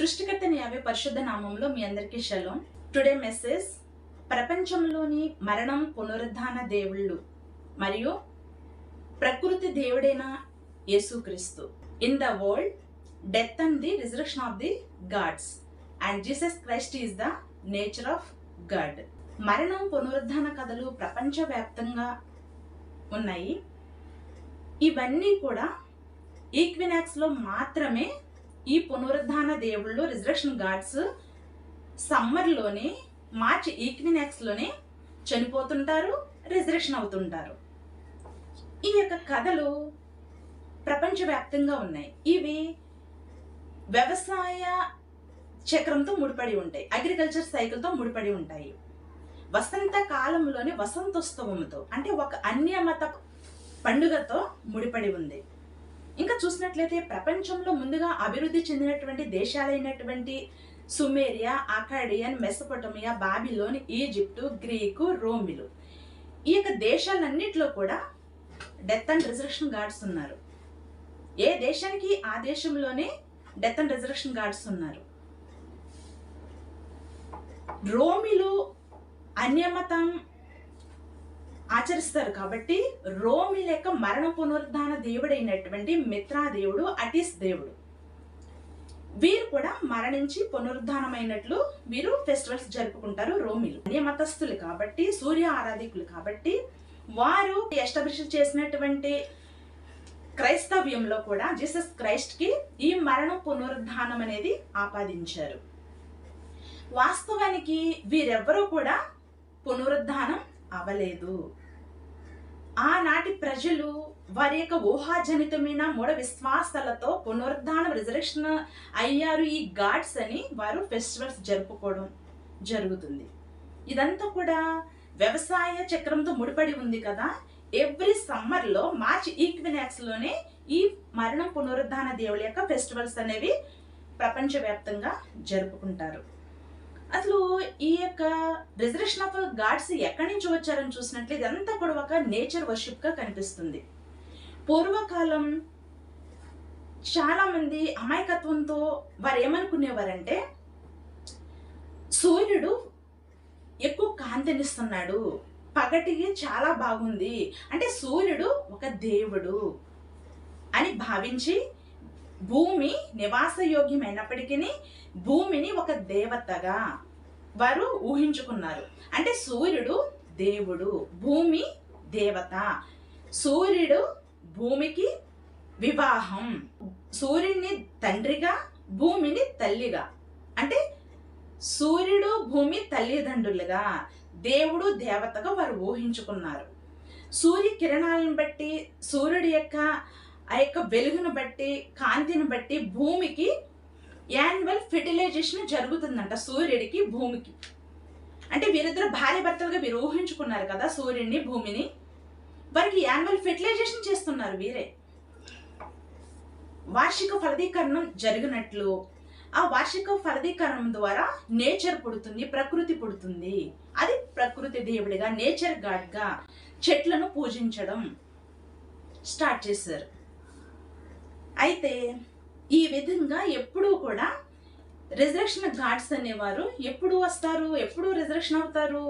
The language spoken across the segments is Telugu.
సృష్టికర్తని యావే పరిశుద్ధ నామంలో మీ అందరికీ షలోం. టుడే మెసేజ్ ప్రపంచంలోని మరణం పునరుద్ధాన దేవుళ్ళు మరియు ప్రకృతి దేవుడైన యేసుక్రీస్తు. In the world death and the resurrection of the gods and Jesus Christ is the nature of God. మరణం పునరుద్ధాన కథలు ప్రపంచవ్యాప్తంగా ఉన్నాయి. ఇవన్నీ కూడా ఈక్వినాక్స్ లో మాత్రమే ఈ పునరుద్ధాన దేవుళ్ళు రిజరక్షన్ గాడ్స్ సమ్మర్లోనే మార్చ్ ఈక్వినాక్స్ లోనే చనిపోతుంటారు, రిజరక్షన్ అవుతుంటారు. ఈ యొక్క కథలు ప్రపంచవ్యాప్తంగా ఉన్నాయి. ఇవి వ్యవసాయ చక్రంతో ముడిపడి ఉంటాయి, అగ్రికల్చర్ సైకిల్తో ముడిపడి ఉంటాయి. వసంత కాలంలోని వసంతోత్సవంతో అంటే ఒక అన్యమత పండుగతో ముడిపడి ఉంది. ఇంకా చూసినట్లయితే ప్రపంచంలో ముందుగా అభివృద్ధి చెందినటువంటి దేశాలైనటువంటి Sumeria, Akkadian, Mesopotamia, Babylon, Egypt, Greek, రోమిలు, ఈ యొక్క దేశాలన్నింటిలో కూడా డెత్ అండ్ రిజరక్షన్ గాడ్స్ ఉన్నారు. ఏ దేశానికి ఆ దేశంలోనే డెత్ అండ్ రిజరక్షన్ గాడ్స్ ఉన్నారు. రోమిలు అన్యమతం ఆచరిస్తారు కాబట్టి రోమి లేక మరణ పునరుద్ధాన దేవుడైనటువంటి మిత్రా దేవుడు, అటిస్ దేవుడు, వీరు కూడా మరణించి పునరుద్ధానమైనట్లు వీరు ఫెస్టివల్స్ జరుపుకుంటారు. రోమిలు అన్యమతస్థులు కాబట్టి, సూర్య ఆరాధికులు కాబట్టి, వారు ఎస్టాబ్లిష్ చేసినటువంటి క్రైస్తవ్యంలో కూడా జీసస్ క్రైస్ట్ కి ఈ మరణ పునరుద్ధానం అనేది ఆపాదించారు. వాస్తవానికి వీరెవ్వరూ కూడా పునరుద్ధానం అవలేదు. ఆనాటి ప్రజలు వారి యొక్క ఊహాజనితమైన మూఢ విశ్వాసాలతో పునరుద్ధానం రిజరక్షన్ అయ్యారు ఈ గాడ్స్ అని వారు ఫెస్టివల్స్ జరుపుకోవడం జరుగుతుంది. ఇదంతా కూడా వ్యవసాయ చక్రంతో ముడిపడి ఉంది కదా. ఎవ్రీ సమ్మర్లో మార్చ్ ఈక్వినాక్స్ లోనే ఈ మరణం పునరుద్ధాన దేవుళ్ళ యొక్క ఫెస్టివల్స్ అనేవి ప్రపంచవ్యాప్తంగా జరుపుకుంటారు. అసలు ఈ యొక్క రిజరక్షన్ ఆఫ్ గాడ్స్ ఎక్కడి నుంచి వచ్చారని చూసినట్లు ఇదంతా కూడా ఒక నేచర్ వర్షిప్ గా కనిపిస్తుంది. పూర్వకాలం చాలా మంది అమాయకత్వంతో వారు ఏమనుకునేవారంటే, సూర్యుడు ఎక్కువ కాంతినిస్తున్నాడు, పగటికి చాలా బాగుంది అంటే సూర్యుడు ఒక దేవుడు అని భావించి భూమి నివాసయోగ్యమైనప్పటికీ భూమిని ఒక దేవతగా వారు ఊహించుకున్నారు. అంటే సూర్యుడు దేవుడు, భూమి దేవత. సూర్యుడు భూమికి వివాహం, సూర్యుడిని తండ్రిగా, భూమిని తల్లిగా, అంటే సూర్యుడు భూమి తల్లిదండ్రులుగా, దేవుడు దేవతగా వారు ఊహించుకున్నారు. సూర్య కిరణాలను బట్టి, సూర్యుడి యొక్క ఆ యొక్క వెలుగును బట్టి, కాంతిని బట్టి భూమికి యాన్యువల్ ఫెర్టిలైజేషన్ జరుగుతుందంట. సూర్యుడికి భూమికి అంటే వీరిద్దరు భార్య భర్తలుగా వీరు ఊహించుకున్నారు కదా సూర్యుడిని భూమిని. వారికి యాన్యువల్ ఫెర్టిలైజేషన్ చేస్తున్నారు వీరే. వార్షిక ఫలదీకరణం జరిగినట్లు ఆ వార్షిక ఫలదీకరణం ద్వారా నేచర్ పుడుతుంది, ప్రకృతి పుడుతుంది. అది ప్రకృతి దేవుడిగా, నేచర్ గాడ్ గా చెట్లను పూజించడం స్టార్ట్ చేశారు. అయితే ఈ విధంగా ఎప్పుడూ కూడా రిజరక్షన్ గాడ్స్ అనేవారు ఎప్పుడు వస్తారు, ఎప్పుడు రిజరక్షన్ అవుతారు?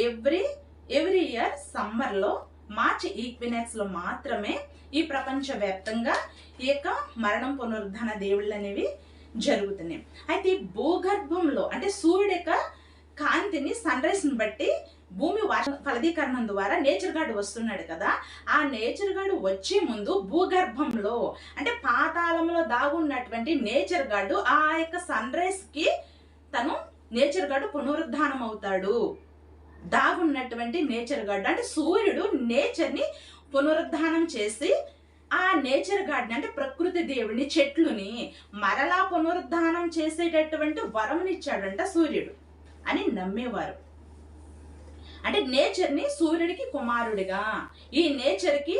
ఎవ్రీ ఇయర్ సమ్మర్లో మార్చ్ ఈక్వినాక్స్ లో మాత్రమే ఈ ప్రపంచవ్యాప్తంగా ఈ యొక్క మరణం పునరుద్ధాన దేవుళ్ళు అనేవి జరుగుతున్నాయి. అయితే భూగర్భంలో అంటే సూర్యుడి యొక్క కాంతిని, సన్ రైజ్ ని బట్టి భూమి ఫలదీకరణం ద్వారా నేచర్ గార్డ్ వస్తున్నాడు కదా. ఆ నేచర్ గార్డ్ వచ్చే ముందు భూగర్భంలో అంటే పాతాళంలో దాగున్నటువంటి నేచర్ గార్డు ఆ యొక్క సన్ రైజ్ కి తను నేచర్ గార్డు పునరుద్ధానం అవుతాడు. దాగున్నటువంటి నేచర్ గార్డు అంటే సూర్యుడు నేచర్ ని పునరుద్ధానం చేసి ఆ నేచర్ గార్డ్ని అంటే ప్రకృతి దేవుడిని, చెట్లుని మరలా పునరుద్ధానం చేసేటటువంటి వరమునిచ్చాడంట సూర్యుడు అని నమ్మేవారు. అంటే నేచర్ ని సూర్యుడికి కుమారుడిగా, ఈ నేచర్ కి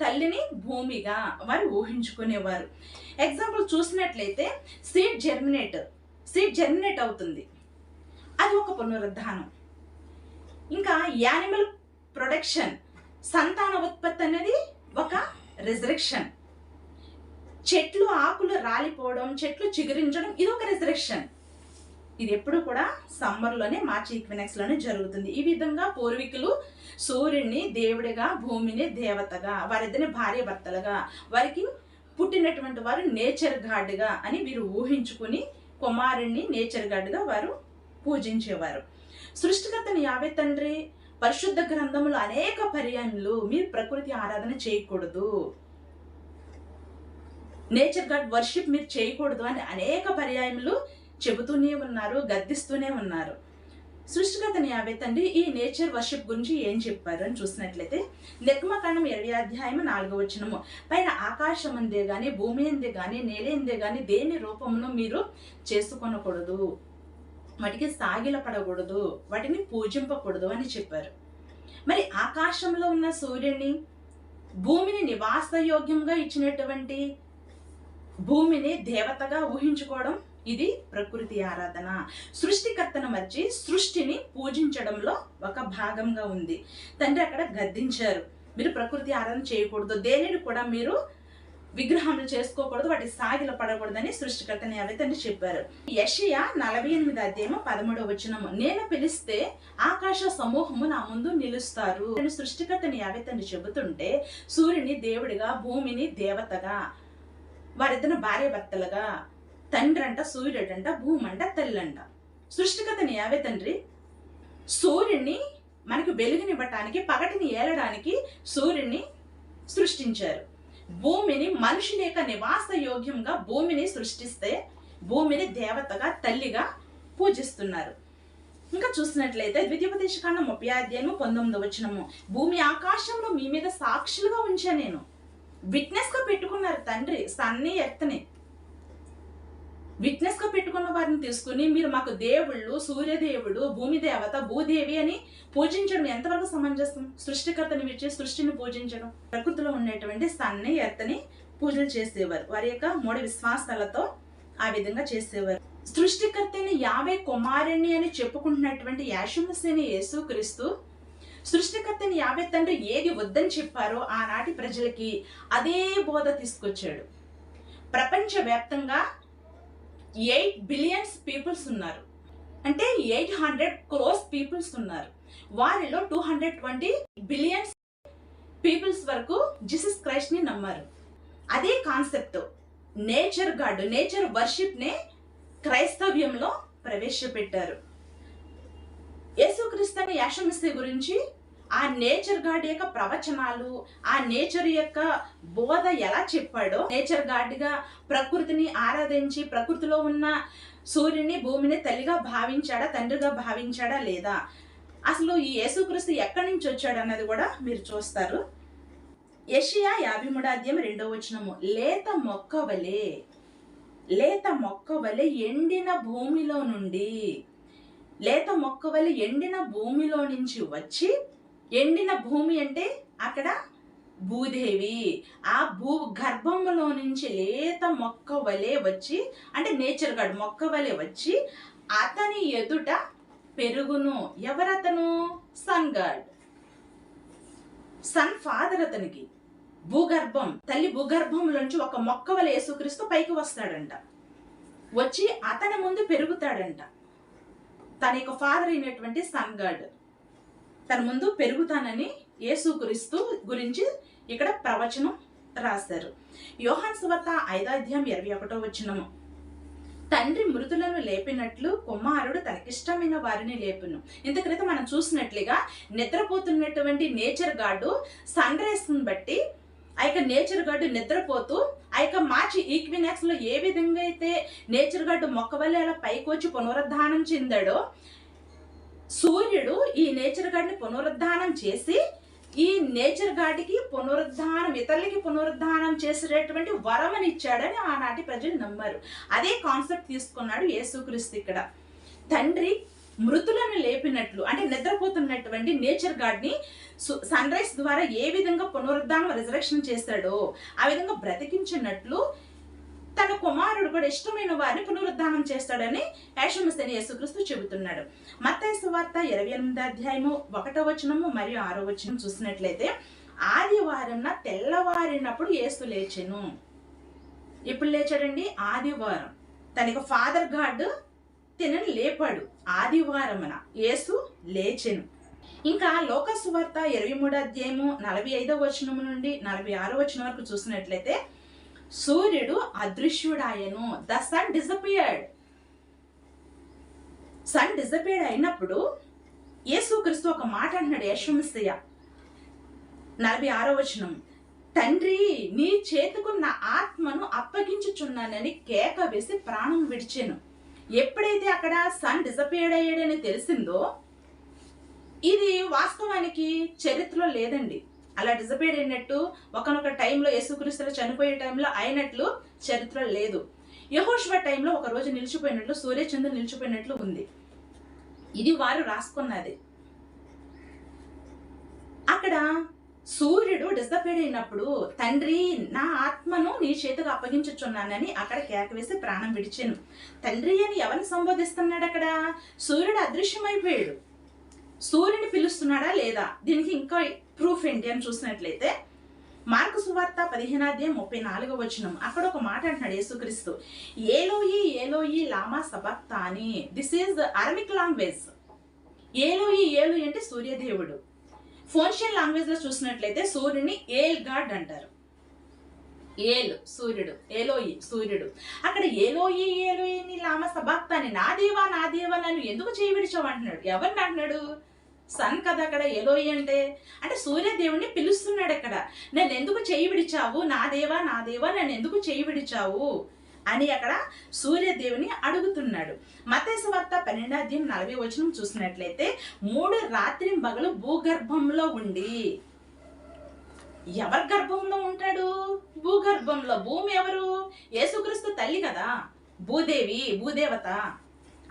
తల్లిని భూమిగా వారు ఊహించుకునేవారు. ఎగ్జాంపుల్ చూసినట్లయితే సీడ్ జెర్మినేట్ అవుతుంది, అది ఒక పునరుద్ధానం. ఇంకా యానిమల్ ప్రొడక్షన్, సంతాన ఉత్పత్తి అనేది ఒక రిజరక్షన్. చెట్లు ఆకులు రాలిపోవడం, చెట్లు చిగురించడం, ఇది ఒక రిజరెక్షన్. ఇది ఎప్పుడు కూడా సమ్మర్లోనే, మార్చి ఈక్వినెక్స్ లోనే జరుగుతుంది. ఈ విధంగా పూర్వీకులు సూర్యుడిని దేవుడిగా, భూమిని దేవతగా, వారిద్దరిని భార్య భర్తలుగా, వారికి పుట్టినటువంటి వారు నేచర్ గాడ్గా అని వీరు ఊహించుకుని కుమారుణ్ణి నేచర్ గాడ్గా వారు పూజించేవారు. సృష్టికర్తని యావే తండ్రి పరిశుద్ధ గ్రంథములు అనేక పర్యాయములు మీరు ప్రకృతి ఆరాధన చేయకూడదు, నేచర్ గాడ్ వర్షిప్ మీరు చేయకూడదు అని అనేక పర్యాయములు చెబుతూనే ఉన్నారు, గద్దిస్తూనే ఉన్నారు. సృష్టికర్తని యావే తండ్రి ఈ నేచర్ వర్షిప్ గురించి ఏం చెప్పారు అని చూసినట్లయితే నిర్గమకాండం 20:4 పైన ఆకాశం అందే గాని, భూమి అందే గాని, నేలేందే గాని దేని రూపమును మీరు చేసుకొనకూడదు, వాటికి సాగిల పడకూడదు, వాటిని పూజింపకూడదు అని చెప్పారు. మరి ఆకాశంలో ఉన్న సూర్యుని, భూమిని నివాసయోగ్యంగా ఇచ్చినటువంటి భూమిని దేవతగా ఊహించుకోవడం ఇది ప్రకృతి ఆరాధన. సృష్టికర్తను మర్చి సృష్టిని పూజించడంలో ఒక భాగంగా ఉంది. తండ్రి అక్కడ గద్దించారు, మీరు ప్రకృతి ఆరాధన చేయకూడదు, దేనిని కూడా మీరు విగ్రహాలు చేసుకోకూడదు, వాటి సాగిల పడకూడదని సృష్టికర్తని యావే తండ్రి చెప్పారు. యెషయా 48:13 నేను పిలిస్తే ఆకాశ సమూహము నా ముందు నిలుస్తారు. సృష్టికర్తని యావే తండ్రి చెబుతుంటే సూర్యుని దేవుడిగా, భూమిని దేవతగా, వారిద్దరు భార్య భర్తలుగా, తండ్రి అంట సూర్యుడంట, భూమి అంట తల్లంట. సృష్టికర్తని యావే తండ్రి సూర్యుడిని మనకు వెలుగునివ్వటానికి, పగటిని ఏలడానికి సూర్యుడిని సృష్టించారు. భూమిని మనిషి లేక నివాస యోగ్యంగా భూమిని సృష్టిస్తే భూమిని దేవతగా, తల్లిగా పూజిస్తున్నారు. ఇంకా చూసినట్లయితే ద్వితీయోపదేశకాండం 30:19 భూమి ఆకాశంలో మీ మీద సాక్షులుగా ఉంచా నేను. విట్నెస్ గా పెట్టుకున్నారు తండ్రి సన్ని ఎర్త్ని. విట్నెస్ గా పెట్టుకున్న వారిని తీసుకుని మీరు మాకు దేవుళ్ళు, సూర్యదేవుడు, భూమి దేవత, భూదేవి అని పూజించడం ఎంతవరకు సమంజసం? సృష్టికర్తని విడిచి సృష్టిని పూజించడం. ప్రకృతిలో ఉండేటువంటి సన్ని ఎర్త్ని పూజలు చేసేవారు, వారి యొక్క మూఢ విశ్వాసాలతో ఆ విధంగా చేసేవారు. సృష్టికర్తని యావే కుమారుని అని చెప్పుకుంటున్నటువంటి యేసుమసీహు యేసుక్రీస్తు సృష్టికర్తని యావే తండ్రి ఏది వద్దని చెప్పారో ఆనాటి ప్రజలకి అదే బోధ తీసుకొచ్చాడు. ప్రపంచవ్యాప్తంగా 8 బిలియన్స్ పీపుల్స్ ఉన్నారు, అంటే 800 crores పీపుల్స్ ఉన్నారు. వారిలో 220 బిలియన్స్ పీపుల్స్ వరకు జీసస్ క్రైస్ట్ ని నమ్మారు. అదే concept nature God, nature worship నే క్రైస్తవ్యంలో ప్రవేశపెట్టారు. యేసుక్రీస్తు అనే యేసుమసీహు గురించి ఆ నేచర్ గాడ్ యొక్క ప్రవచనాలు, ఆ నేచర్ యొక్క బోధ ఎలా చెప్పాడో, నేచర్ గాడ్ గా ప్రకృతిని ఆరాధించి ప్రకృతిలో ఉన్న సూర్యుని, భూమిని తల్లిగా భావించాడా, తండ్రిగా భావించాడా లేదా, అసలు ఈ యేసుక్రీస్తు ఎక్కడి నుంచి వచ్చాడు అన్నది కూడా మీరు చూస్తారు. యెషయా 53:2 లేత మొక్క వలె ఎండిన భూమిలో నుండి, లేత మొక్క వలె ఎండిన భూమిలో నుంచి వచ్చి, ఎండిన భూమి అంటే అక్కడ భూదేవి, ఆ భూ గర్భంలో నుంచి లేత మొక్క వలె వచ్చి, అంటే నేచర్ గాడ్ మొక్క వలె వచ్చి అతని ఎదుట పెరుగును. ఎవరతను? సన్ గాడ్, సన్ ఫాదర్ అతనికి. భూగర్భం, తల్లి భూగర్భంలోంచి ఒక మొక్క వలె యేసుక్రీస్తు పైకి వస్తాడంట, వచ్చి అతని ముందు పెరుగుతాడంట. తన యొక్క ఫాదర్ అయినటువంటి సన్ గాడ్ తన ముందు పెరుగుతానని యేసుక్రీస్తు గురించి ఇక్కడ ప్రవచనం రాశారు. యోహాను సువార్త 5:21 తండ్రి మృతులను లేపినట్లు కుమారుడు తనకిష్టమైన వారిని లేపును. ఇంతక్రితం మనం చూసినట్లుగా నిద్రపోతున్నటువంటి నేచర్ గాడు సన్ రైస్ ని బట్టి ఆ యొక్క నేచర్ గాడు నిద్రపోతూ ఆ యొక్క మార్చి ఈక్వినాక్స్ లో ఏ విధంగా అయితే నేచర్ గాడు మొక్క వల్ల అలా పైకి వచ్చి పునరుద్ధానం చెందాడో, సూర్యుడు ఈ నేచర్ గాడిని పునరుద్ధానం చేసి ఈ నేచర్ గాడికి పునరుద్ధానం, ఇతరులకి పునరుద్ధానం చేసేటటువంటి వరమని ఇచ్చాడని ఆనాటి ప్రజలు నమ్మారు. అదే కాన్సెప్ట్ తీసుకున్నాడు యేసుక్రీస్తు ఇక్కడ. తండ్రి మృతులను లేపినట్లు, అంటే నిద్రపోతున్నటువంటి నేచర్ గాడ్ ని సన్ రైజ్ ద్వారా ఏ విధంగా పునరుద్ధానం, రిజరెక్షన్ చేశాడో ఆ విధంగా బ్రతికించినట్లు తన కుమారుడు కూడా ఇష్టమైన వారిని పునరుద్ధానం చేస్తాడని యేసుమసీహు యేసుక్రీస్తు చెబుతున్నాడు. మత్తయి సువార్త 28:1 మరియు 6 చూసినట్లయితే ఆదివారం తెల్లవారినప్పుడు యేసు లేచెను. ఎప్పుడు లేచాడండి? ఆదివారం. తనకి ఫాదర్ గాడ్ తినని లేపాడు. ఆదివారమున యేసు లేచెను. ఇంకా లోకా సువార్త 23వ అధ్యాయము 45వ వచనం నుండి 46వ వచనం వరకు చూసినట్లయితే సూర్యుడు అదృశ్యుడాయను. The sun disappeared. Sun disappeared అయినప్పుడు యేసుక్రీస్తు ఒక మాట అంటున్నాడు. యెషయా 46వ వచనం, తండ్రి నీ చేతుకు నా ఆత్మను అప్పగించుచున్నానని కేక వేసి ప్రాణం విడిచెను. ఎప్పుడైతే అక్కడ సన్ డిసపియర్డ్ అయ్యాడని తెలిసిందో, ఇది వాస్తవానికి చరిత్రలో లేదండి. అలా డిసపియర్డ్ అయినట్టు ఒకనొక టైంలో యేసుక్రీస్తు చనిపోయే టైంలో అయినట్లు చరిత్రలో లేదు. యెహోషువ టైంలో ఒక రోజు నిలిచిపోయినట్లు, సూర్యచంద్రుడు నిలిచిపోయినట్లు ఉంది. ఇది వారు రాసుకున్నది. అక్కడ సూర్యుడు డిసపియర్డ్ అయినప్పుడు తండ్రి నా ఆత్మను నీ చేతికి అప్పగించుచున్నానని అక్కడ కేక వేసి ప్రాణం విడిచాను. తండ్రి అని ఎవరిని సంబోధిస్తున్నాడు? అక్కడ సూర్యుడు అదృశ్యమైపోయాడు. సూర్యుని పిలుస్తున్నాడా లేదా? దీనికి ఇంకా ప్రూఫ్ ఏంటి అని చూసినట్లయితే మార్కు సువార్త 15వ అధ్యాయం 34వ వచనం, అక్కడ ఒక మాట అంటున్నాడు యేసుక్రీస్తు, ఏలోయి ఏలోయి లామా సబక్తాని. This is Aramaic language. ఏలోయి ఏలోయి అంటే సూర్యదేవుడు. ఫోన్షియన్ లాంగ్వేజ్ లో చూసినట్లయితే సూర్యుని ఏల్ గాడ్ అంటారు. ఏలు సూర్యుడు, ఏలోయి సూర్యుడు. అక్కడ ఏలోయి ఏలోయిని లామా సబక్తాని, నా దేవా నన్ను ఎందుకు చేయి విడిచావు అంటున్నాడు. ఎవరిని అంటున్నాడు? సన్ కదా అక్కడ ఎలోయి అంటే సూర్యదేవుని పిలుస్తున్నాడు. అక్కడ నన్ను ఎందుకు చేయి విడిచావు, నా దేవా నన్ను ఎందుకు చేయి విడిచావు అని అక్కడ సూర్యదేవుని అడుగుతున్నాడు. మత్తయి సువార్త 12వ అధ్యాయం 40వ వచనం చూసినట్లయితే 3 రాత్రింబగలు భూగర్భంలో ఉండి. ఎవరి గర్భంలో ఉంటాడు? భూగర్భంలో. భూమి ఎవరు? యేసుక్రీస్తు తల్లి కదా, భూదేవి, భూదేవత.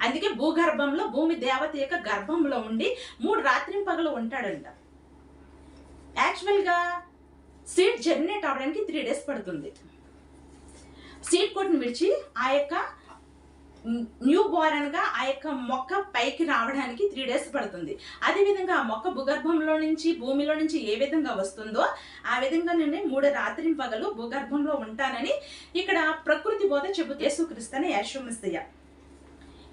అందుకే భూగర్భంలో భూమి దేవత యొక్క గర్భంలో ఉండి 3 రాత్రింపగలు ఉంటాడంట. యాక్చువల్గా సీడ్ జర్మినేట్ అవడానికి 3 days పడుతుంది. సీడ్ కోట్ని విడిచి ఆ యొక్క న్యూ బోర్న్ గా ఆ యొక్క మొక్క పైకి రావడానికి 3 days పడుతుంది. అదేవిధంగా ఆ మొక్క భూగర్భంలో నుంచి భూమిలో నుంచి ఏ విధంగా వస్తుందో ఆ విధంగా నేను 3 రాత్రింపగలు భూగర్భంలో ఉంటానని ఇక్కడ ప్రకృతి బోధ చెబుతూ యేసుక్రీస్తుని యెషయా.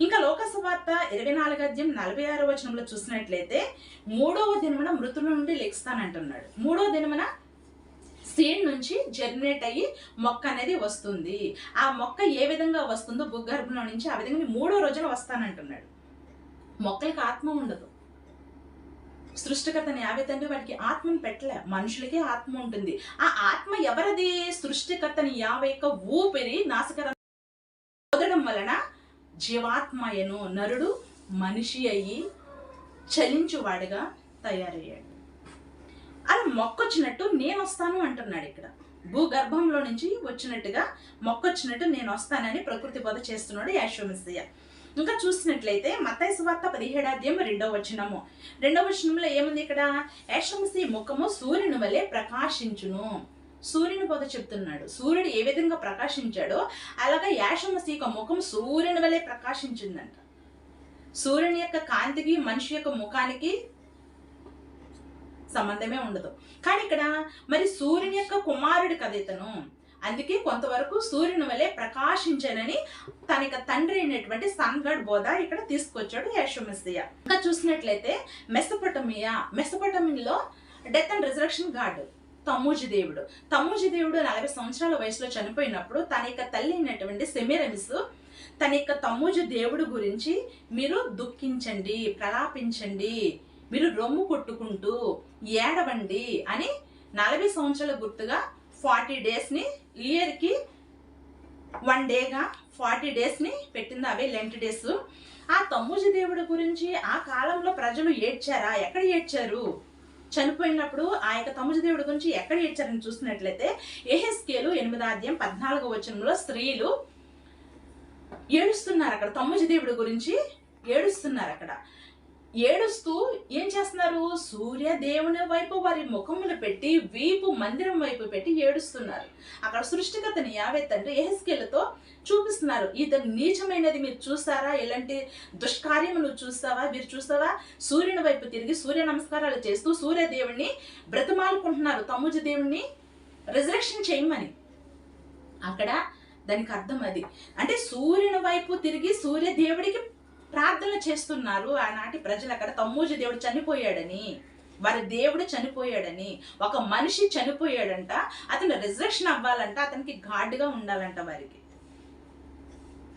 ఇంకా లోక సువార్త 24వ అధ్యాయం 46వ వచనంలో చూసినట్లయితే 3వ దినమున మృతుల నుండి లెగుస్తానంటున్నాడు. 3వ దినమున సీడ్ నుంచి జర్మినేట్ అయ్యి మొక్క అనేది వస్తుంది. ఆ మొక్క ఏ విధంగా వస్తుందో భూగర్భంలో నుంచి ఆ విధంగా 3వ రోజున వస్తానంటున్నాడు. మొక్కలకి ఆత్మ ఉండదు. సృష్టికర్తని యావే తండ్రి వాటికి ఆత్మను పెట్టలే, మనుషులకే ఆత్మ ఉంటుంది. ఆ ఆత్మ ఎవరిది? సృష్టికర్తని యావే యొక్క ఊపిరి నాసికరం వదలడం వలన జీవాత్మయను నరుడు మనిషి అయ్యి చలించువాడిగా తయారయ్యాడు. అలా మొక్కొచ్చినట్టు నేను వస్తాను అంటున్నాడు. ఇక్కడ భూగర్భంలో నుంచి వచ్చినట్టుగా మొక్కొచ్చినట్టు నేను వస్తానని ప్రకృతి బోధ చేస్తున్నాడు యెషయా. ఇంకా చూసినట్లయితే మత్తయి సువార్త 17వ అధ్యాయం 2వ వచనము. 2వ వచనంలో ఏముంది? ఇక్కడ యెషయా ముఖము సూర్యుని వలె ప్రకాశించును. సూర్యుని బోధ చెప్తున్నాడు. సూర్యుడు ఏ విధంగా ప్రకాశించాడో అలాగా యెషయా యొక్క ముఖం సూర్యుని వలె ప్రకాశించిందంట. సూర్యుని యొక్క కాంతికి మనిషి యొక్క ముఖానికి సంబంధమే ఉండదు. కానీ ఇక్కడ మరి సూర్యుని యొక్క కుమారుడు కదా ఇతను, అందుకే కొంతవరకు సూర్యుని వలె ప్రకాశించానని తన యొక్క తండ్రి అయినటువంటి సన్ గాడ్ బోధ ఇక్కడ తీసుకొచ్చాడు యెషయా. ఇంకా చూసినట్లయితే మెసొపొటేమియాలో డెత్ అండ్ రిజరక్షన్ గాడ్ తమ్మూజు దేవుడు. తమ్మూజు దేవుడు 40 సంవత్సరాల వయసులో చనిపోయినప్పుడు తన యొక్క తల్లి అయినటువంటి సెమిరమిస్ తన యొక్క తమ్మూజు దేవుడు గురించి మీరు దుఃఖించండి, ప్రలాపించండి, మీరు రొమ్ము కొట్టుకుంటూ ఏడవండి అని 40 సంవత్సరాల గుర్తుగా 40 days ఇయర్కి 1 day 40 days పెట్టింది. అవే లెంట్ డేస్. ఆ తమ్మూజు దేవుడి గురించి ఆ కాలంలో ప్రజలు ఏడ్చారా? ఎక్కడ ఏడ్చారు? చనిపోయినప్పుడు ఆ యొక్క తమ్మూజు దేవుడి గురించి ఎక్కడ ఏడ్చారని చూసినట్లయితే యెహెజ్కేలు 8వ అధ్యాయం 14వ వచనంలో స్త్రీలు ఏడుస్తున్నారు. అక్కడ తమ్మూజు దేవుడి గురించి ఏడుస్తున్నారు. అక్కడ ఏడుస్తూ ఏం చేస్తున్నారు? సూర్యదేవుని వైపు వారి ముఖములు పెట్టి వీపు మందిరం వైపు పెట్టి ఏడుస్తున్నారు. అక్కడ సృష్టికర్తని యావే తండ్రి యెహెజ్కేలుతో చూపిస్తున్నారు. ఇది నీచమైనది మీరు చూస్తారా? ఇలాంటి దుష్కార్యములు చూస్తావా? మీరు చూస్తావా? సూర్యుని వైపు తిరిగి సూర్య నమస్కారాలు చేస్తూ సూర్యదేవుని బ్రతిమాలుకుంటున్నారు తమ్మూజు దేవుణ్ణి రిజరెక్షన్ చేయమని. అక్కడ దానికి అర్థం అది. అంటే సూర్యుని వైపు తిరిగి సూర్య దేవుడికి ప్రార్థన చేస్తున్నారు ఆనాటి ప్రజలు. అక్కడ తమ్మూజు దేవుడు చనిపోయాడని, వారి దేవుడు చనిపోయాడని, ఒక మనిషి చనిపోయాడంట, అతను రిజరెక్షన్ అవ్వాలంట, అతనికి గాడ్గా ఉండాలంట వారికి.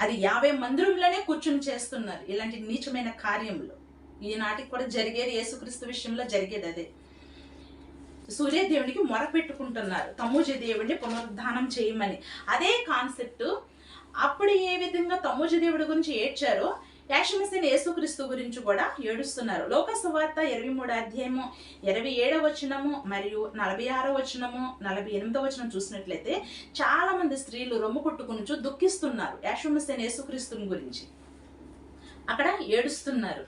అది 50 మందిరంలోనే కూర్చుని చేస్తున్నారు ఇలాంటి నీచమైన కార్యములు. ఈనాటికి కూడా జరిగేది, యేసుక్రీస్తు విషయంలో జరిగేది అదే. సూర్యదేవునికి మొర పెట్టుకుంటున్నారు తమ్మూజు దేవుడిని పునరుద్ధానం చేయమని. అదే కాన్సెప్ట్ అప్పుడు ఏ విధంగా తమ్మూజు దేవుడి గురించి ఏడ్చారో యాషమసైన యేసుక్రీస్తు గురించి కూడా ఏడుస్తున్నారు. లోక సువార్త 23వ అధ్యాయము 27వ వచనము మరియు 46వ వచనము 48వ వచనం చూసినట్లయితే చాలా మంది స్త్రీలు రొమ్ము కొట్టుకుని దుఃఖిస్తున్నారు యాషమసైన యేసుక్రీస్తుని గురించి, అక్కడ ఏడుస్తున్నారు.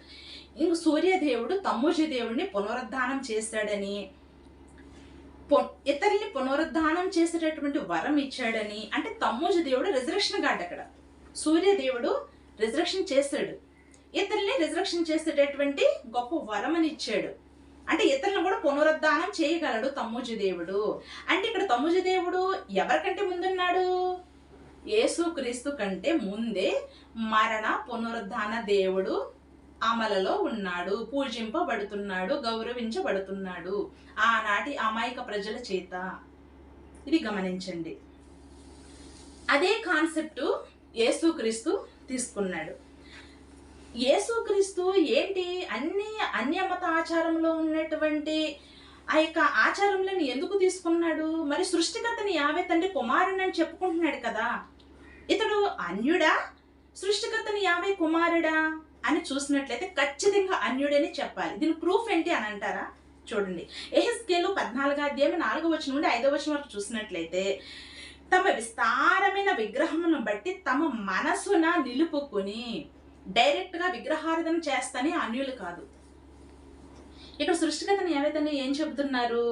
ఇంక సూర్యదేవుడు తమ్మూజు దేవుడిని పునరుద్ధానం చేశాడని, ఇతరుల్ని పునరుద్ధానం చేసేటటువంటి వరం ఇచ్చాడని, అంటే తమ్మూజు దేవుడు రిజరెక్షన్ గాడ్, అక్కడ సూర్యదేవుడు రిజరెక్షన్ చేశాడు, ఇతరుల్ని రిజరెక్షన్ చేసేటటువంటి గొప్ప వరం అని ఇచ్చాడు. అంటే ఇతరులను కూడా పునరుద్ధానం చేయగలడు తమ్మూజు దేవుడు. అంటే ఇక్కడ తమ్మూజు దేవుడు ఎవరికంటే ముందున్నాడు? యేసుక్రీస్తు కంటే ముందే మరణ పునరుద్ధాన దేవుడు అమలలో ఉన్నాడు, పూజింపబడుతున్నాడు, గౌరవించబడుతున్నాడు ఆనాటి అమాయక ప్రజల చేత. ఇది గమనించండి. అదే కాన్సెప్ట్ యేసుక్రీస్తు తీసుకున్నాడు. యేసుక్రీస్తు ఏంటి అన్ని అన్యమత ఆచారంలో ఉన్నటువంటి ఆ యొక్క ఆచారంలను ఎందుకు తీసుకున్నాడు? మరి సృష్టికర్తని యావే తండ్రి కుమారుని అని చెప్పుకుంటున్నాడు కదా, ఇతడు అన్యుడా సృష్టికర్తని యావే కుమారుడా అని చూసినట్లయితే ఖచ్చితంగా అన్యుడని చెప్పాలి. దీని ప్రూఫ్ ఏంటి అని అంటారా? చూడండి, యెహెజ్కేలు 14వ అధ్యాయం 4వ వచనం నుండి 5వ వచనం వరకు చూసినట్లయితే తమ విస్తారమైన విగ్రహమును బట్టి తమ మనసున నిలుపుకొని డైరెక్ట్ గా విగ్రహారాధన చేస్తానే అన్యులు కాదు. ఇక్కడ సృష్టికర్తని ఏవైతే ఏం చెబుతున్నారు?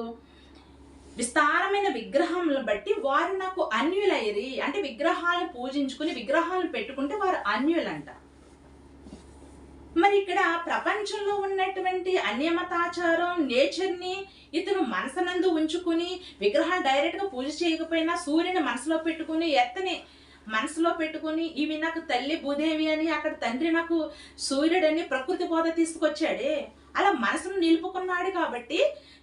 విస్తారమైన విగ్రహములను బట్టి వారు నాకు అన్యులయ్యి, అంటే విగ్రహాలను పూజించుకుని విగ్రహాలను పెట్టుకుంటే వారు అన్యులంట. మరి ఇక్కడ ప్రపంచంలో ఉన్నటువంటి అన్యమతాచారం నేచర్ని ఇతను మనసునందు ఉంచుకుని విగ్రహాలు డైరెక్ట్ గా పూజ చేయకపోయినా సూర్యుని మనసులో పెట్టుకుని ఎత్తని మనసులో పెట్టుకుని ఇవి నాకు తల్లి భూదేవి అని, అక్కడ తండ్రి నాకు సూర్యుడని ప్రకృతి బోధ తీసుకొచ్చాడే, అలా మనసును నిలుపుకున్నాడు. కాబట్టి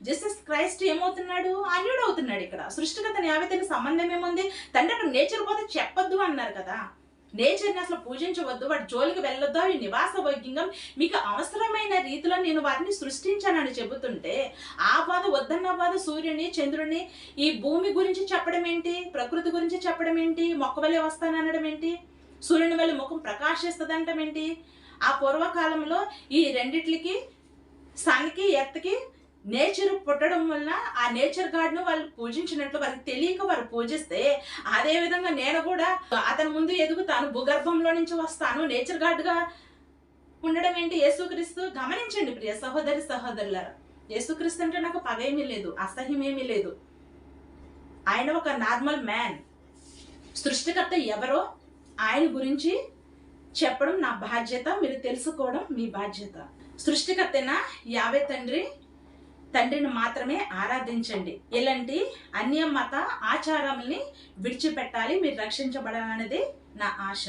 జీసస్ క్రైస్ట్ ఏమవుతున్నాడు? అన్యుడు అవుతున్నాడు. ఇక్కడ సృష్టికర్తని యావైతే సంబంధం ఏముంది? తండ్రి అక్కడ నేచర్ బోధ చెప్పొద్దు అన్నారు కదా, నేచర్ని అసలు పూజించవద్దు, వాటి జోలికి వెళ్ళొద్దు, అవి నివాస యోగ్యంగా మీకు అవసరమైన రీతిలో నేను వాటిని సృష్టించానని చెబుతుంటే ఆ బాధ వద్దన్న బాధ సూర్యుని చంద్రుని ఈ భూమి గురించి చెప్పడం ఏంటి? ప్రకృతి గురించి చెప్పడం ఏంటి? మొక్క వలె వస్తాననడం ఏంటి? సూర్యుని వల్ల ముఖం ప్రకాశిస్తుంది అంటాం ఏంటి? ఆ పూర్వకాలంలో ఈ రెండిట్లకి సన్కి ఎర్త్కి నేచర్ పుట్టడం వల్ల ఆ నేచర్ గాడ్ ను వాళ్ళు పూజించినట్లు వారికి తెలియక వారు పూజిస్తే, అదే విధంగా నేను కూడా అతని ముందు ఎదుగుతాను, భూగర్భంలో నుంచి వస్తాను, నేచర్ గాడ్ గా ఉండడం ఏంటి? యేసుక్రీస్తు గమనించండి ప్రియ సహోదరి సహోదరులారా, యేసుక్రీస్తు అంటే నాకు పగేమీ లేదు, అసహ్యమేమీ లేదు. ఆయన ఒక నార్మల్ మ్యాన్. సృష్టికర్త ఎవరో ఆయన గురించి చెప్పడం నా బాధ్యత, మీరు తెలుసుకోవడం మీ బాధ్యత. సృష్టికర్తైన యావే తండ్రిని మాత్రమే ఆరాధించండి. ఇలాంటి అన్యమత ఆచారాలని విడిచిపెట్టాలి, మీరు రక్షించబడాలనేది నా ఆశ.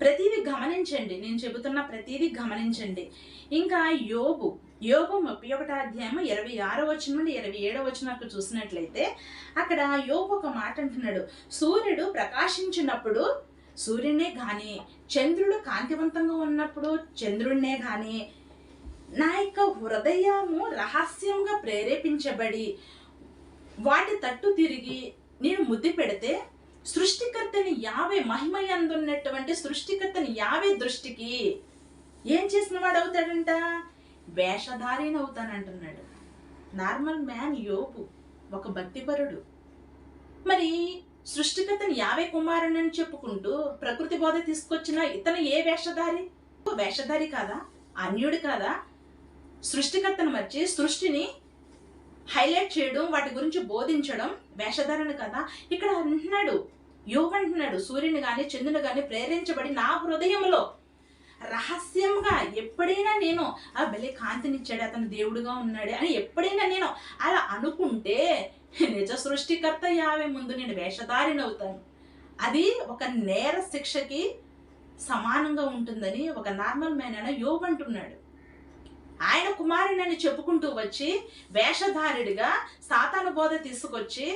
ప్రతిదీ గమనించండి, నేను చెబుతున్న ప్రతిదీ గమనించండి. ఇంకా యోబు 31వ అధ్యాయం 26వ వచనం నుండి 27వ వచనం వరకు చూసినట్లయితే అక్కడ యోబు ఒక మాట అంటున్నాడు, సూర్యుడు ప్రకాశించినప్పుడు సూర్యునే గాని, చంద్రుడు కాంతివంతంగా ఉన్నప్పుడు చంద్రుడినే గాని నా యొక్క హృదయము రహస్యంగా ప్రేరేపించబడి వాటి తట్టు తిరిగి నేను ముద్దు పెడితే సృష్టికర్తని యావే మహిమయందున్నటువంటి సృష్టికర్తని యావే దృష్టికి ఏం చేసిన వాడు అవుతాడంట? వేషధారిని అవుతానంటున్నాడు. నార్మల్ మ్యాన్ యోబు, ఒక భక్తిపరుడు. మరి సృష్టికర్తని యావే కుమారుని అని చెప్పుకుంటూ ప్రకృతి బోధ తీసుకొచ్చిన ఇతను ఏ వేషధారి? వేషధారి కాదా? అన్యుడు కాదా? సృష్టికర్తను మర్చి సృష్టిని హైలైట్ చేయడం, వాటి గురించి బోధించడం వేషధారణ కదా. ఇక్కడ అంటున్నాడు యోబు అంటున్నాడు, సూర్యుని గాని చంద్రుని గాని ప్రేరించబడి నా హృదయంలో రహస్యంగా ఎప్పుడైనా నేను ఆ భలే కాంతినిచ్చాడు, అతను దేవుడుగా ఉన్నాడే అని ఎప్పుడైనా నేను అలా అనుకుంటే నిజ సృష్టికర్త యావే ముందు నేను వేషధారిని అవుతాను. అది ఒక నేర శిక్షకి సమానంగా ఉంటుందని ఒక నార్మల్ మ్యాన్ అయిన యోబు అంటున్నాడు. ఆయన కుమారుని చెప్పుకుంటూ వచ్చి వేషధారుడిగా సాతాను బోధ తీసుకొచ్చి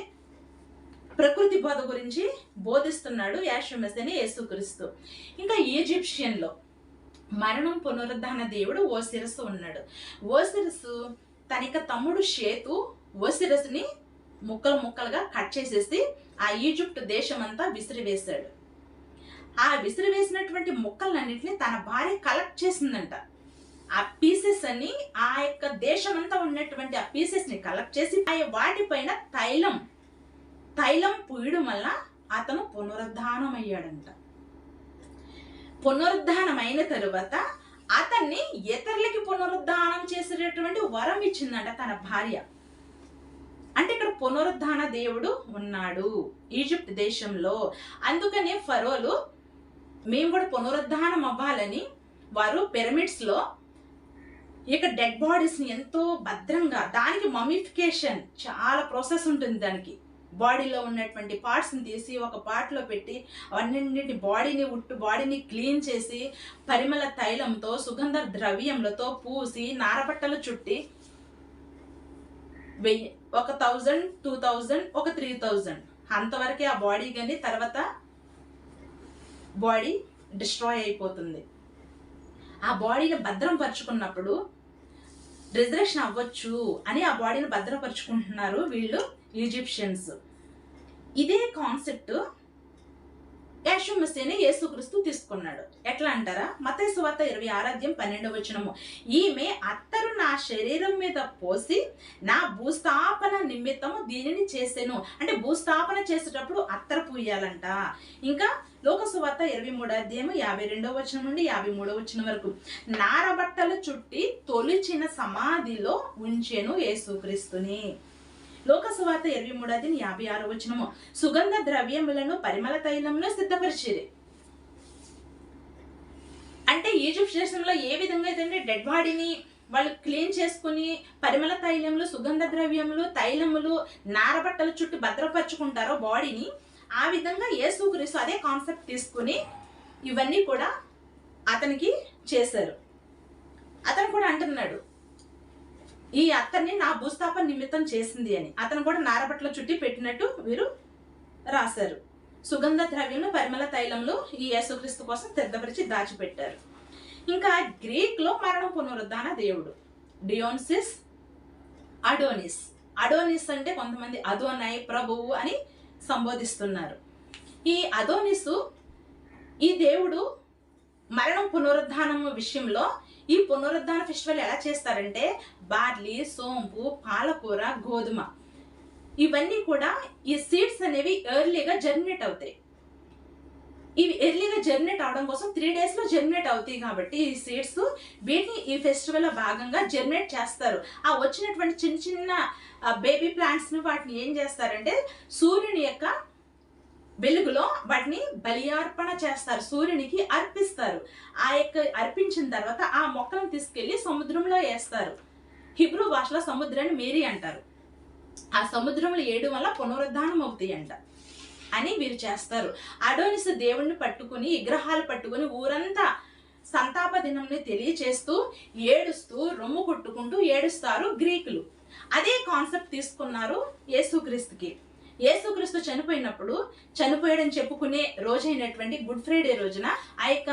ప్రకృతి బోధ గురించి బోధిస్తున్నాడు యెషూవ మెస్సీయ యేసుక్రీస్తు. ఇంకా ఈజిప్షియన్లో మరణం పునరుద్ధాన దేవుడు ఓసిరసు ఉన్నాడు. ఓసిరసు తన తమ్ముడు షేతు ఓసిరసుని ముక్కలు ముక్కలుగా కట్ చేసేసి ఆ ఈజిప్ట్ దేశం అంతా విసిరివేశాడు. ఆ విసిరివేసినటువంటి ముక్కలన్నింటినీ తన భార్య కలెక్ట్ చేసిందంట. ఆ పీసెస్ అన్ని ఆ యొక్క దేశం అంతా ఉన్నటువంటి ఆ పీసెస్ ని కలెక్ట్ చేసి వాటిపైన తైలం పూయడం వల్ల అతను పునరుద్ధానం అయ్యాడంట. పునరుద్ధానం అయిన తరువాత అతన్ని ఇతరులకి పునరుద్ధానం చేసేటటువంటి వరం ఇచ్చిందంట తన భార్య. అంటే ఇక్కడ పునరుద్ధాన దేవుడు ఉన్నాడు ఈజిప్ట్ దేశంలో. అందుకనే ఫరోలు మేము కూడా పునరుద్ధానం అవ్వాలని వారు పిరమిడ్స్ లో ఇక డెడ్ బాడీస్ ని ఎంతో భద్రంగా, దానికి మమిఫికేషన్ చాలా ప్రాసెస్ ఉంటుంది. దానికి బాడీలో ఉన్నటువంటి పార్ట్స్ ని తీసి ఒక పార్ట్ లో పెట్టి అన్నింటి బాడీని క్లీన్ చేసి పరిమళ తైలంతో సుగంధ ద్రవ్యములతో పూసి నారబట్టలు చుట్టి 1000, 2000, 3000 అంతవరకే ఆ బాడీ కానీ తర్వాత బాడీ డిస్ట్రాయ్ అయిపోతుంది. ఆ బాడీని భద్రం పరుచుకున్నప్పుడు రిజరెక్షన్ అవ్వచ్చు అని ఆ బాడీని భద్రపరుచుకుంటున్నారు వీళ్ళు ఈజిప్షియన్స్. ఇదే కాన్సెప్ట్ యెషూవ మెస్సీయ యేసుక్రీస్తు తీసుకున్నాడు. ఎట్లా అంటారా? మత్తయి సువార్త 26:12 ఈమె అత్తరు నా శరీరం మీద పోసి నా భూస్థాపన నిమిత్తము దీనిని చేసెను. అంటే భూస్థాపన చేసేటప్పుడు అత్తరు పూయాలంట. ఇంకా లోక సువార్త 23:52 నుండి 53 వరకు నారబట్టలు చుట్టి తొలిచిన సమాధిలో ఉంచెను యేసుక్రీస్తుని. లోక సువార్త 23:56 సుగంధ ద్రవ్యములను పరిమళ తైలంలో సిద్ధపరిచిరి. అంటే ఈజిప్ట్ దేశంలో ఏ విధంగా అయితే డెడ్ బాడీని వాళ్ళు క్లీన్ చేసుకుని పరిమళ తైలములు, సుగంధ ద్రవ్యములు, తైలములు, నారబట్టలు చుట్టూ భద్రపరుచుకుంటారో బాడీని, ఆ విధంగా యేసుక్రీస్తు అదే కాన్సెప్ట్ తీసుకుని ఇవన్నీ కూడా అతనికి చేశారు. అతను కూడా అంటున్నాడు ఈ అత్తని నా భూస్థాపన నిమిత్తం చేసింది అని. అతను కూడా నారబట్టలు చుట్టి పెట్టినట్టు వీరు రాశారు. సుగంధ ద్రవ్యములు, పరిమళ తైలంలో ఈ యేసుక్రీస్తు కోసం సిద్ధపరిచి దాచిపెట్టారు. ఇంకా గ్రీక్ లో మరణం పునరుద్ధాన దేవుడు డియోన్సిస్, అడోనిస్. అడోనిస్ అంటే కొంతమంది అదోనై ప్రభువు అని సంబోధిస్తున్నారు. ఈ అదోనిసు ఈ దేవుడు మరణం పునరుద్ధానం విషయంలో ఈ పునరుద్ధాన ఫెస్టివల్ ఎలా చేస్తారంటే బార్లీ, సోంపు, పాలకూర, గోధుమ ఇవన్నీ కూడా ఈ సీడ్స్ అనేవి ఎర్లీగా జర్మినేట్ అవుతాయి. ఇవి ఎర్లీగా జర్మినేట్ అవడం కోసం 3 days లో జర్మినేట్ అవుతాయి. కాబట్టి ఈ సీడ్స్ వీటిని ఈ ఫెస్టివల్ లో భాగంగా జర్మినేట్ చేస్తారు. ఆ వచ్చినటువంటి చిన్న చిన్న బేబీ ప్లాంట్స్ ని వాటిని ఏం చేస్తారంటే సూర్యుని యొక్క వెలుగులో వాటిని బలియార్పణ చేస్తారు, సూర్యునికి అర్పిస్తారు. ఆ యొక్క అర్పించిన తర్వాత ఆ మొక్కలను తీసుకెళ్లి సముద్రంలో వేస్తారు. హిబ్రూ భాషలో సముద్రాన్ని మేరీ అంటారు. ఆ సముద్రంలో వేయడం వల్ల పునరుద్ధానం అవుతాయి అంట అని వీరు చేస్తారు. అడోనిస్ దేవుణ్ణి పట్టుకుని, విగ్రహాలు పట్టుకుని ఊరంతా సంతాప దినంని తెలియచేస్తూ ఏడుస్తూ రొమ్ము కొట్టుకుంటూ ఏడుస్తారు గ్రీకులు. అదే కాన్సెప్ట్ తీసుకున్నారు యేసుక్రీస్తుకి. యేసుక్రీస్తు చనిపోయాడని చెప్పుకునే రోజైనటువంటి గుడ్ ఫ్రైడే రోజున ఆ యొక్క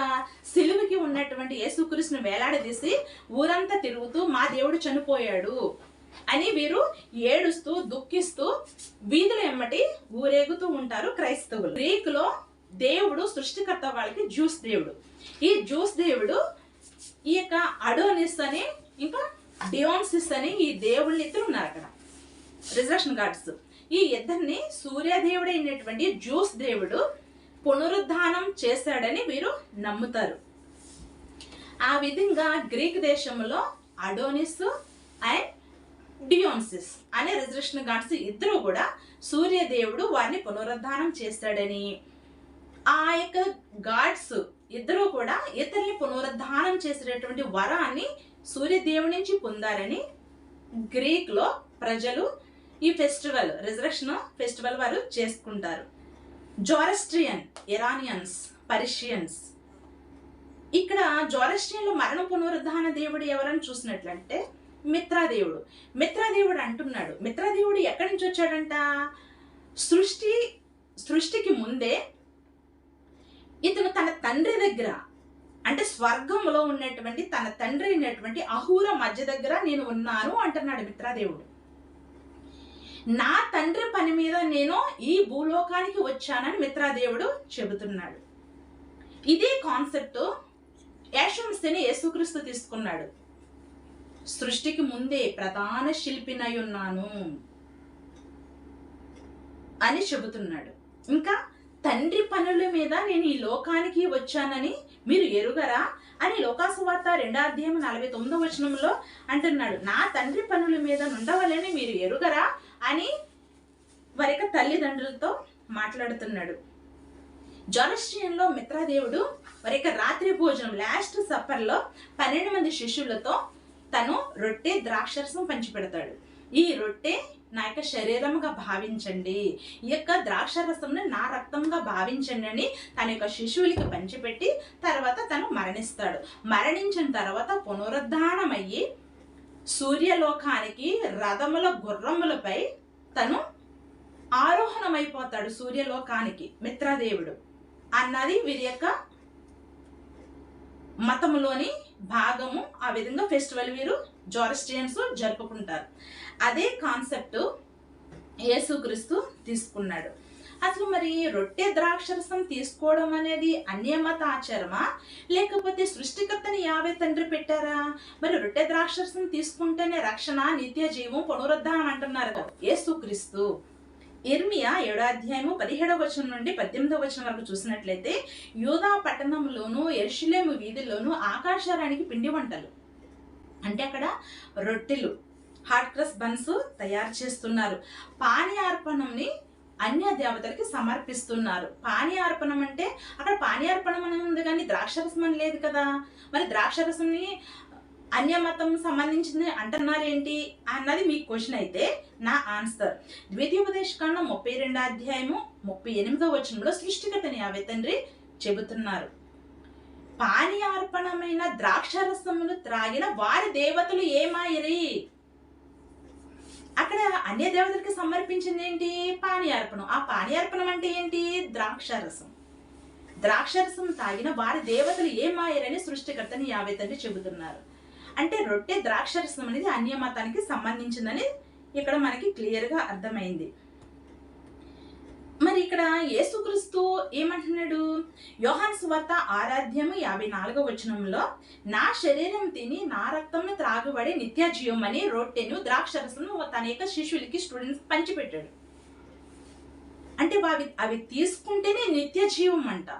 సిలువకి ఉన్నటువంటి యేసుక్రీస్తును వేలాడదీసి ఊరంతా తిరుగుతూ మా దేవుడు చనిపోయాడు అని వీరు ఏడుస్తూ దుఃఖిస్తూ వీధుల ఎమ్మటి ఊరేగుతూ ఉంటారు క్రైస్తవులు. గ్రీకులో దేవుడు సృష్టికర్త వాళ్ళకి జ్యూస్ దేవుడు. ఈ జ్యూస్ దేవుడు ఈ యొక్క అడోనిస్ అని ఇంకా డియోన్సిస్ అని ఈ దేవుళ్ళు ఇద్దరు ఉన్నారు అక్కడ, రిజర్వేషన్ గాడ్స్. ఈ ఇద్దరిని సూర్యదేవుడైనటువంటి జ్యూస్ దేవుడు పునరుద్ధానం చేశాడని వీరు నమ్ముతారు. ఆ విధంగా గ్రీక్ దేశంలో అడోనిస్ అండ్ డియోన్సిస్ అనే రిజర్వేషన్ గాడ్స్ ఇద్దరు కూడా సూర్యదేవుడు వారిని పునరుద్ధానం చేస్తాడని, ఆ యొక్క గాడ్స్ ఇద్దరు కూడా ఇతరుల్ని పునరుద్ధానం చేసేటటువంటి వరాన్ని సూర్యదేవుడి నుంచి పొందారని గ్రీక్ లో ప్రజలు ఈ ఫెస్టివల్ రిజర్వేషన్ ఫెస్టివల్ వారు చేసుకుంటారు. జోరస్ట్రియన్, ఇరానియన్స్, పర్షియన్స్. ఇక్కడ జోరస్ట్రియన్లో మరణ పునరుద్ధాన దేవుడు ఎవరని చూసినట్లంటే మిత్రాదేవుడు. మిత్రాదేవుడు అంటున్నాడు, మిత్రాదేవుడు ఎక్కడి నుంచి వచ్చాడంట? సృష్టికి ముందే ఇతను తన తండ్రి దగ్గర, అంటే స్వర్గంలో ఉన్నటువంటి తన తండ్రి అయినటువంటి అహూర మధ్య దగ్గర నేను ఉన్నాను అంటున్నాడు మిత్రాదేవుడు. నా తండ్రి పని మీద నేను ఈ భూలోకానికి వచ్చానని మిత్రాదేవుడు చెబుతున్నాడు. ఇదే కాన్సెప్ట్ యేసుక్రీస్తుని యేసుక్రీస్తు తీసుకున్నాడు. సృష్టికి ముందే ప్రధాన శిల్పినై ఉన్నాను అని చెబుతున్నాడు. ఇంకా తండ్రి పనుల మీద నేను ఈ లోకానికి వచ్చానని మీరు ఎరుగరా అని లోకాసువార్త 2:49 అంటున్నాడు. నా తండ్రి పనుల మీద ఉండవలని మీరు ఎరుగరా అని వారి యొక్క తల్లిదండ్రులతో మాట్లాడుతున్నాడు. జోరస్ట్రియన్లో మిత్రాదేవుడు వారి యొక్క రాత్రి భోజనం లాస్ట్ సప్పర్లో 12 మంది శిష్యులతో తను రొట్టె ద్రాక్షరసం పంచిపెడతాడు. ఈ రొట్టె నా యొక్క శరీరముగా భావించండి, ఈ యొక్క ద్రాక్షరసంను నా రక్తంగా భావించండి అని తన యొక్క శిశువులకి పంచిపెట్టి తర్వాత తను మరణిస్తాడు. మరణించిన తర్వాత పునరుద్ధానమయ్యి సూర్యలోకానికి రథముల గుర్రములపై తను ఆరోహణమైపోతాడు. సూర్యలోకానికి మిత్రాదేవుడు అన్నది వీరి యొక్క మతములోని భాగము. ఆ విధంగా ఫెస్టివల్ వీరు జోరస్ట్రియన్స్ జరుపుకుంటారు. అదే కాన్సెప్ట్ యేసుక్రీస్తు తీసుకున్నాడు. అసలు మరి రొట్టె ద్రాక్షరసం తీసుకోవడం అనేది అన్యమత ఆచారమా, లేకపోతే సృష్టికర్తని యావే తండ్రి పెట్టారా? మరి రొట్టె ద్రాక్షరసం తీసుకుంటేనే రక్షణ, నిత్య జీవం, పునరుద్ధానం అంటున్నారు కదా యేసుక్రీస్తు. ఇర్మియా 7:17 నుండి 18 వరకు చూసినట్లయితే యూదా పట్టణంలోను యెరూషలేము వీధుల్లోను ఆకాశారానికి పిండి వంటలు, అంటే అక్కడ రొట్టెలు, హాట్ క్రస్ బన్స్ తయారు చేస్తున్నారు. పానీయార్పణంని అన్య దేవతలకి సమర్పిస్తున్నారు. పానీయార్పణం అంటే అక్కడ పానీయార్పణం అని ఉంది కానీ ద్రాక్షరసం అని లేదు కదా. మరి ద్రాక్షరసంని అన్యమతం సంబంధించింది అంటున్నారేంటి అన్నది మీ క్వశ్చన్ అయితే నా ఆన్సర్ ద్వితీయోపదేశకాండం 32:38 సృష్టికర్తని యావే తండ్రి చెబుతున్నారు. పానీయార్పణమైన ద్రాక్షరసమును త్రాగిన వారి దేవతలు ఏమాయిరి? అక్కడ అన్య దేవతలకి సమర్పించింది ఏంటి? పానీయార్పణం. ఆ పానీయార్పణం అంటే ఏంటి? ద్రాక్షరసం. ద్రాక్షరసం తాగిన వారి దేవతలు ఏమాయరని సృష్టికర్తని యావే తండ్రి చెబుతున్నారు. అంటే రొట్టె ద్రాక్షరసం అనేది అన్యమతానికి సంబంధించిందని ఇక్కడ మనకి క్లియర్గా అర్థమైంది. మరి ఇక్కడ యేసుక్రీస్తు ఏమంటున్నాడు? యోహాను సువార్త 6:54 నా శరీరం తిని నా రక్తంను త్రాగుబడి నిత్య జీవం అని రొట్టెను ద్రాక్షరసను తన యొక్క శిష్యులకి స్టూడెంట్స్ పంచిపెట్టాడు. అంటే అవి తీసుకుంటేనే నిత్య జీవం అంట.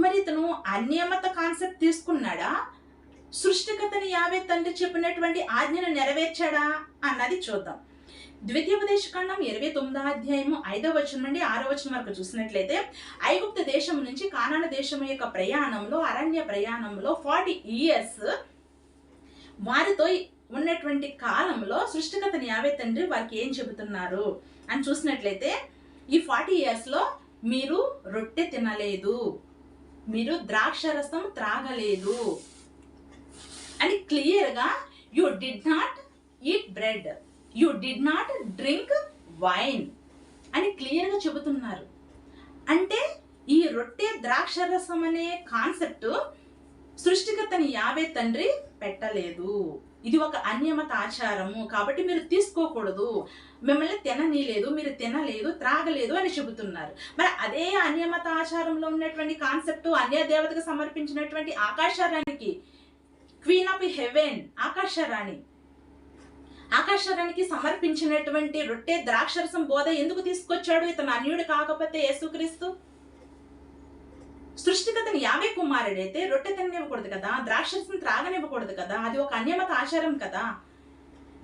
మరి ఇతను అన్యమత కాన్సెప్ట్ తీసుకున్నాడా, సృష్టికర్తని యావే తండ్రి చెప్పినటువంటి ఆజ్ఞను నెరవేర్చాడా అన్నది చూద్దాం. ద్వితీయోపదేశకాండం 29:5 నుండి 6 వరకు చూసినట్లయితే ఐగుప్తు దేశం నుంచి కానాను దేశం యొక్క ప్రయాణంలో, అరణ్య ప్రయాణంలో 40 years వారితో ఉన్నటువంటి కాలంలో సృష్టికర్తని యావే తండ్రి వారికి ఏం చెబుతున్నారు అని చూసినట్లయితే ఈ 40 years మీరు రొట్టె తినలేదు, మీరు ద్రాక్షరసం త్రాగలేదు అని క్లియర్గా you did not eat bread, you did not drink wine అని క్లియర్గా చెబుతున్నారు. అంటే ఈ రొట్టె ద్రాక్షరసం అనే కాన్సెప్ట్ సృష్టికర్తని యావే తండ్రి పెట్టలేదు. ఇది ఒక అన్యమత ఆచారము కాబట్టి మీరు తీసుకోకూడదు, మిమ్మల్ని తిననీలేదు, మీరు తినలేదు, త్రాగలేదు అని చెబుతున్నారు. మరి అదే అన్యమత ఆచారంలో ఉన్నటువంటి కాన్సెప్ట్ అన్య దేవతకు సమర్పించినటువంటి ఆకాశరానికి, క్వీన్ ఆఫ్ హెవెన్ ఆకాశరానికి సమర్పించినటువంటి రొట్టె ద్రాక్షరసం బోధ ఎందుకు తీసుకొచ్చాడు? ఇతను అన్యుడు కాకపోతే యేసుక్రీస్తు. సృష్టికర్తని యావే కుమారుడైతే రొట్టె తిననివ్వకూడదు కదా, ద్రాక్షరసం త్రాగనివ్వకూడదు కదా, అది ఒక అన్యమత ఆచారం కదా.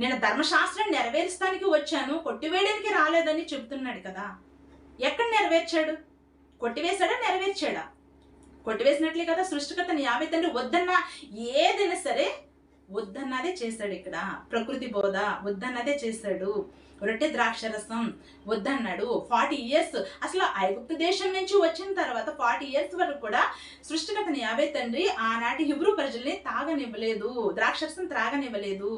నేను ధర్మశాస్త్రం నెరవేర్చడానికి వచ్చాను, కొట్టివేయడానికి రాలేదని చెబుతున్నాడు కదా. ఎక్కడ నెరవేర్చాడు? కొట్టివేశాడా, నెరవేర్చాడా? కొట్టివేసినట్లే కదా. సృష్టికర్తని యావే తండ్రి వద్దన్నా ఏదైనా సరే వద్దన్నదే చేశాడు. ఇక్కడ ప్రకృతి బోధ వద్దన్నదే చేశాడు. రొట్టె ద్రాక్షరసం వద్దన్నాడు. 40 ఇయర్స్ అసలు ఐగుప్తు దేశం నుంచి వచ్చిన తర్వాత 40 ఇయర్స్ వరకు కూడా సృష్టికర్తని యావే తండ్రి ఆనాటి హిబ్రూ ప్రజల్ని తాగనివ్వలేదు, ద్రాక్షరసం త్రాగనివ్వలేదు,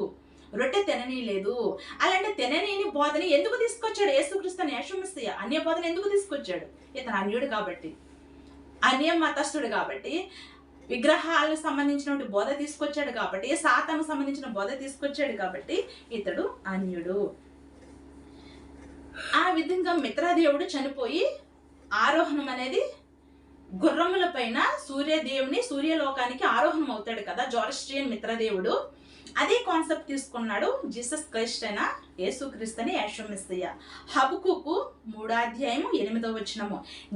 రొట్టె తిననీయలేదు. అలాంటి తిననీని బోధని ఎందుకు తీసుకొచ్చాడు యేసుక్రీస్తు యేసు మెస్సియా? అన్య బోధన ఎందుకు తీసుకొచ్చాడు? ఇతను అన్యుడు కాబట్టి, అన్య మతస్థుడు కాబట్టి, విగ్రహాలకు సంబంధించిన బోధ తీసుకొచ్చాడు కాబట్టి, సాతానుకు సంబంధించిన బోధ తీసుకొచ్చాడు కాబట్టి ఇతడు అన్యుడు. ఆ విధంగా మిత్రదేవుడు చనిపోయి ఆరోహణం అనేది గుర్రముల పైన సూర్యలోకానికి ఆరోహణం అవుతాడు కదా జోరస్ట్రియన్ మిత్రదేవుడు. అదే కాన్సెప్ట్ తీసుకున్నాడు జీసస్ క్రైస్ట్ అయిన యేసుక్రీస్తు అని యేసు మెస్సియా. హబకుకు 3:8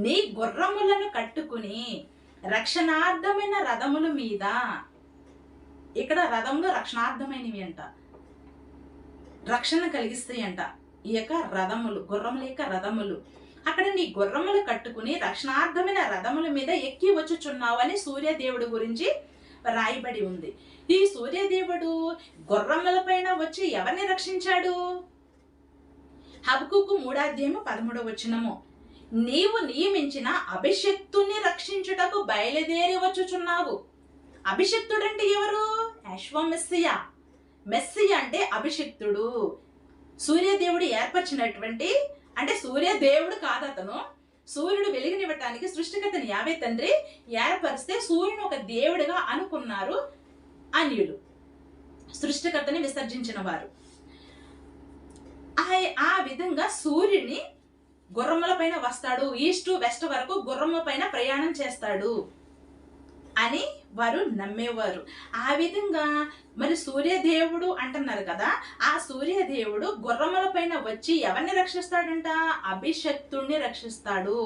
నీ గుర్రములను కట్టుకుని రక్షణార్థమైన రథముల మీద, ఇక్కడ రథములు రక్షణార్థమైనవి అంట, రక్షణ కలిగిస్తాయి అంట. ఈ యొక్క రథములు, గుర్రముల యొక్క రథములు, అక్కడ నీ గుర్రములు కట్టుకుని రక్షణార్థమైన రథముల మీద ఎక్కి వచ్చుచున్నావు అని సూర్యదేవుడు గురించి రాయబడి ఉంది. ఈ సూర్యదేవుడు గుర్రముల పైన వచ్చి ఎవరిని రక్షించాడు? హబకుకు 3:13 నీవు నియమించిన అభిషక్తుని రక్షించుటకు బయలుదేరి వచ్చుచున్నావు. అభిషక్తుడంటే ఎవరు? యెహోవా మెస్సియా. మెస్సియా అంటే అభిషక్తుడు, సూర్యదేవుడు ఏర్పరిచినటువంటి, అంటే సూర్యదేవుడు కాదు అతను, సూర్యుడు వెలుగునివ్వటానికి సృష్టికర్తని యావే తండ్రి ఏర్పరిస్తే సూర్యుని ఒక దేవుడిగా అనుకున్నారు అన్యులు, సృష్టికర్తని విసర్జించిన వారు. ఆ విధంగా సూర్యుని గుర్రముల పైన వస్తాడు, ఈస్ట్ వెస్ట్ వరకు గుర్రముల పైన ప్రయాణం చేస్తాడు అని వారు నమ్మేవారు. ఆ విధంగా మరి సూర్యదేవుడు అంటున్నారు కదా, ఆ సూర్యదేవుడు గుర్రముల పైన వచ్చి ఎవరిని రక్షిస్తాడంట? అభిషక్తుడిని రక్షిస్తాడు.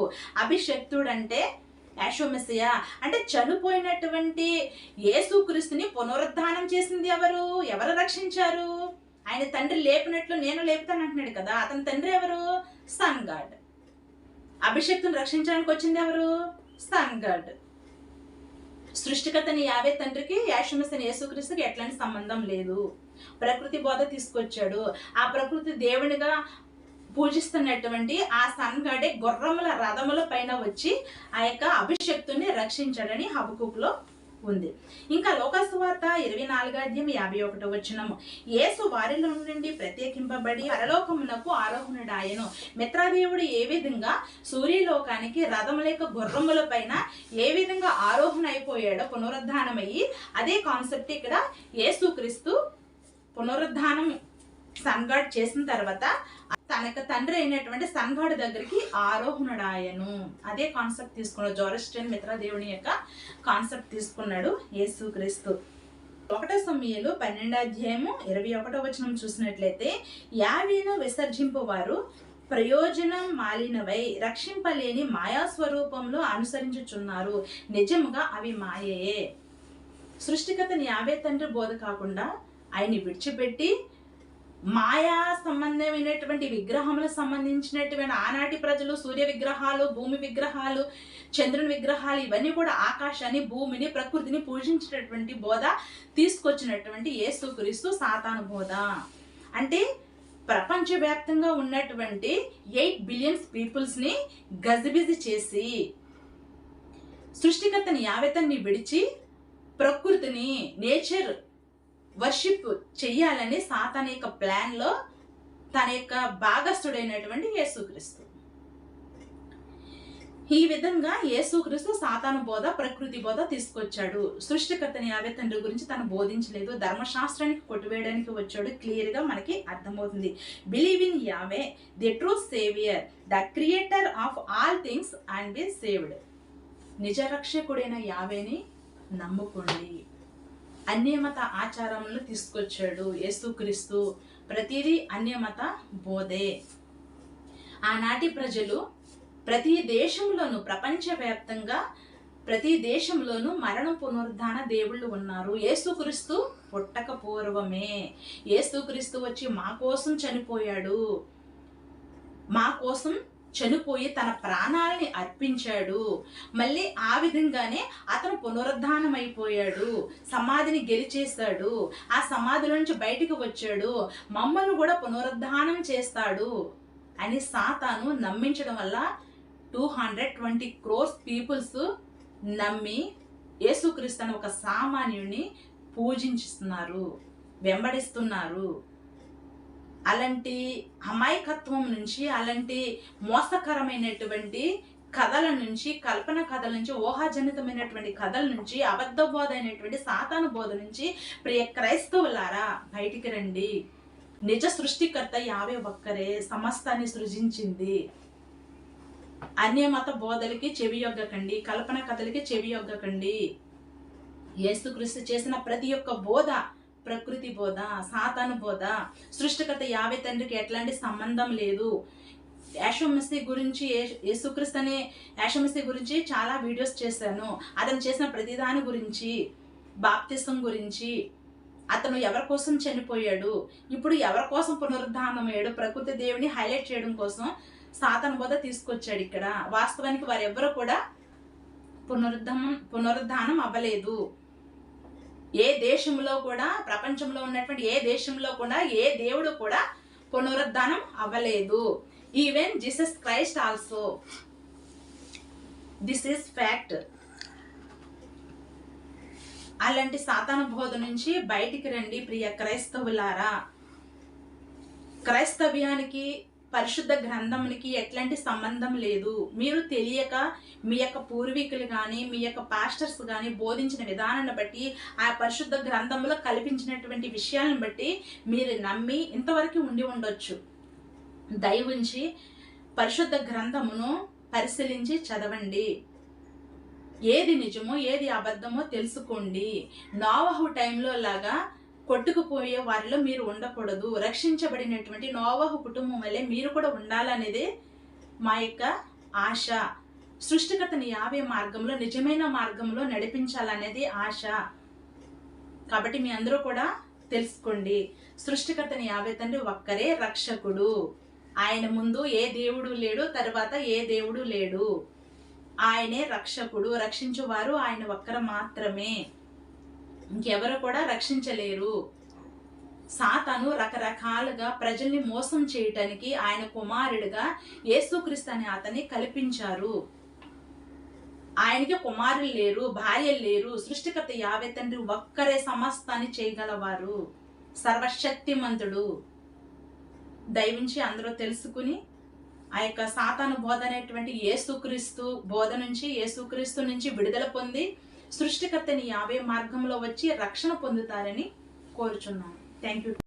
అభిషక్తుడు అంటే యేసు మెస్సియా. అంటే చనిపోయినటువంటి యేసుక్రీస్తుని పునరుద్ధానం చేసింది ఎవరు? ఎవరు రక్షించారు? ఆయన తండ్రి లేపినట్లు నేను లేపుతాను అంటున్నాడు కదా, అతని తండ్రి ఎవరు? Sun God. అభిషక్తుని రక్షించడానికి వచ్చింది ఎవరు? Sun God. సృష్టికర్తని యావే తండ్రికి యేసు మెస్సియా యేసుక్రీస్తుకి ఎట్లాంటి సంబంధం లేదు. ప్రకృతి బోధ తీసుకొచ్చాడు. ఆ ప్రకృతి దేవునిగా పూజిస్తున్నటువంటి ఆ సన్ గాడే గుర్రముల రథముల పైన వచ్చి ఆ యొక్క అభిషక్తుని రక్షించాడని హబకుకులో ఉంది. ఇంకా లోకసువార్త 24:51 యేసు వారిలో నుండి ప్రత్యేకింపబడి పరలోకమునకు ఆరోహణుడాయను. మిత్రదేవుడు ఏ విధంగా సూర్యలోకానికి రథముల యొక్క గుర్రముల పైన ఏ విధంగా ఆరోహణ అయిపోయాడో, పునరుద్ధానమయ్యి, అదే కాన్సెప్ట్ ఇక్కడ యేసుక్రీస్తు పునరుద్ధానం సన్గాడ్ చేసిన తర్వాత తనకు తండ్రి అయినటువంటి సన్గాడ్ దగ్గరికి ఆరోహణుడాయను. అదే కాన్సెప్ట్ తీసుకున్నాడు. జోరస్ట్రియన్ మిత్రదేవుని యొక్క కాన్సెప్ట్ తీసుకున్నాడు యేసుక్రీస్తు. 1 సమూయేలు 12:21 చూసినట్లయితే యావేను విసర్జింపు వారు ప్రయోజనం మాలినవై రక్షింపలేని మాయా స్వరూపంలో అనుసరించుచున్నారు, నిజముగా అవి మాయే. సృష్టికర్తని యావే తండ్రి బోధ కాకుండా ఆయన్ని విడిచిపెట్టి మాయా సంబంధమైనటువంటి విగ్రహములకు సంబంధించినటువంటి ఆనాటి ప్రజలు సూర్య విగ్రహాలు, భూమి విగ్రహాలు, చంద్రుని విగ్రహాలు, ఇవన్నీ కూడా ఆకాశాన్ని, భూమిని, ప్రకృతిని పూజించినటువంటి బోధ తీసుకొచ్చినటువంటి యేసుక్రీస్తు సాతాను బోధ. అంటే ప్రపంచవ్యాప్తంగా ఉన్నటువంటి 8 బిలియన్స్ పీపుల్స్ని గజిబిజి చేసి సృష్టికర్తని యావెతన్ని విడిచి ప్రకృతిని, నేచర్ వర్షిప్ చెయ్యాలని సాతాను యొక్క ప్లాన్లో తన యొక్క భాగస్థుడైనటువంటి యేసుక్రీస్తు. ఈ విధంగా యేసుక్రీస్తు సాతాను బోధ, ప్రకృతి బోధ తీసుకొచ్చాడు. సృష్టికర్తని యావే తండ్రి గురించి తను బోధించలేదు, ధర్మశాస్త్రానికి కొట్టువేయడానికి వచ్చాడు. క్లియర్గా మనకి అర్థమవుతుంది. Believe in Yahweh the true saviour, the creator of all things and be saved. నిజరక్షకుడైన యావేని నమ్ముకోండి. అన్యమత ఆచారములను తీసుకొచ్చాడు యేసుక్రీస్తు. ప్రతిదీ అన్యమత బోధే. ఆనాటి ప్రజలు ప్రతి దేశంలోనూ, ప్రపంచవ్యాప్తంగా ప్రతి దేశంలోనూ మరణం, పునరుద్ధాన దేవుళ్ళు ఉన్నారు. యేసుక్రీస్తు పుట్టక పూర్వమే యేసుక్రీస్తు వచ్చి మా కోసం చనిపోయాడు, మా కోసం చనిపోయి తన ప్రాణాలని అర్పించాడు. మళ్ళీ ఆ విధంగానే అతను పునరుద్ధానం అయిపోయాడు, సమాధిని గెలిచేశాడు, ఆ సమాధిలో నుంచి బయటికి వచ్చాడు, మమ్మల్ని కూడా పునరుద్ధానం చేస్తాడు అని సాతాను నమ్మించడం వల్ల 220 crores పీపుల్స్ నమ్మి యేసుక్రీస్తు అనే ఒక సామాన్యుడిని పూజించుతున్నారు, వెంబడిస్తున్నారు. అలాంటి అమాయకత్వం నుంచి, అలాంటి మోసకరమైనటువంటి కథల నుంచి, కల్పన కథల నుంచి, ఊహాజనితమైనటువంటి కథల నుంచి, అబద్ధ బోధ అయినటువంటి సాతాను బోధ నుంచి ప్రియ క్రైస్తవులారా బయటికి రండి. నిజ సృష్టికర్త యావే ఒక్కరే సమస్తాన్ని సృజించింది. అన్యమత బోధలకి చెవియొగ్గకండి, కల్పన కథలకి చెవియొగ్గకండి. యేసుక్రీస్తు చేసిన ప్రతి ఒక్క బోధ ప్రకృతి బోధ, సాతాను బోధ. సృష్టికర్త యావే తండ్రికి ఎట్లాంటి సంబంధం లేదు. యేసుమసీ గురించి, యేసుక్రీస్తు అనే యేసుమసీ గురించి చాలా వీడియోస్ చేశాను. అతను చేసిన ప్రతిదాని గురించి, బాప్తిసం గురించి, అతను ఎవరి కోసం చనిపోయాడు, ఇప్పుడు ఎవరి కోసం పునరుద్ధానం అయ్యాడు, ప్రకృతి దేవుని హైలైట్ చేయడం కోసం సాతాను బోధ తీసుకొచ్చాడు ఇక్కడ. వాస్తవానికి వారెవ్వరూ కూడా పునరుద్ధానం అవ్వలేదు. ఏ దేశంలో కూడా, ప్రపంచంలో ఉన్నటువంటి ఏ దేశంలో కూడా, ఏ దేవుడు కూడా పునరుద్ధానం అవ్వలేదు. Even Jesus Christ also. This is fact. అలాంటి సాతాను బోధ నుంచి బయటికి రండి ప్రియ క్రైస్తవులారా. క్రైస్తవ్యానికి పరిశుద్ధ గ్రంథమునికి ఎట్లాంటి సంబంధం లేదు. మీరు తెలియక మీ యొక్క పూర్వీకులు కానీ, మీ యొక్క పాస్టర్స్ కానీ బోధించిన విధానాన్ని బట్టి, ఆ పరిశుద్ధ గ్రంథంలో కల్పించినటువంటి విషయాలను బట్టి మీరు నమ్మి ఇంతవరకు ఉండి ఉండొచ్చు. దయవుంచి పరిశుద్ధ గ్రంథమును పరిశీలించి చదవండి. ఏది నిజమో ఏది అబద్ధమో తెలుసుకోండి. నోవహు టైంలో లాగా కొట్టుకుపోయే వారిలో మీరు ఉండకూడదు. రక్షించబడినటువంటి నోవహు కుటుంబం వల్లే మీరు కూడా ఉండాలనేదే మా యొక్క ఆశ. సృష్టికర్తని యావే మార్గంలో, నిజమైన మార్గంలో నడిపించాలనేది ఆశ. కాబట్టి మీ అందరూ కూడా తెలుసుకోండి, సృష్టికర్తని యావే తండ్రి ఒక్కరే రక్షకుడు. ఆయన ముందు ఏ దేవుడు లేడు, తర్వాత ఏ దేవుడు లేడు. ఆయనే రక్షకుడు. రక్షించువారు ఆయన ఒక్కరు మాత్రమే, ఇంకెవరు కూడా రక్షించలేరు. సాతాను రకరకాలుగా ప్రజల్ని మోసం చేయటానికి ఆయన కుమారుడిగా యేసుక్రీస్తు అనే అతన్ని కల్పించారు. ఆయనకి కుమారులు లేరు, భార్యలు లేరు. సృష్టికర్త యావే తండ్రి ఒక్కరే సమస్తాన్ని చేయగలవారు, సర్వశక్తిమంతుడు. దయవించి అందరూ తెలుసుకుని ఆ యొక్క సాతాను బోధ అనేటువంటి యేసుక్రీస్తు బోధ నుంచి, యేసుక్రీస్తు నుంచి విడుదల పొంది సృష్టికర్తని యావే మార్గంలో వచ్చి రక్షణ పొందుతారని కోరుచున్నాను. Thank you.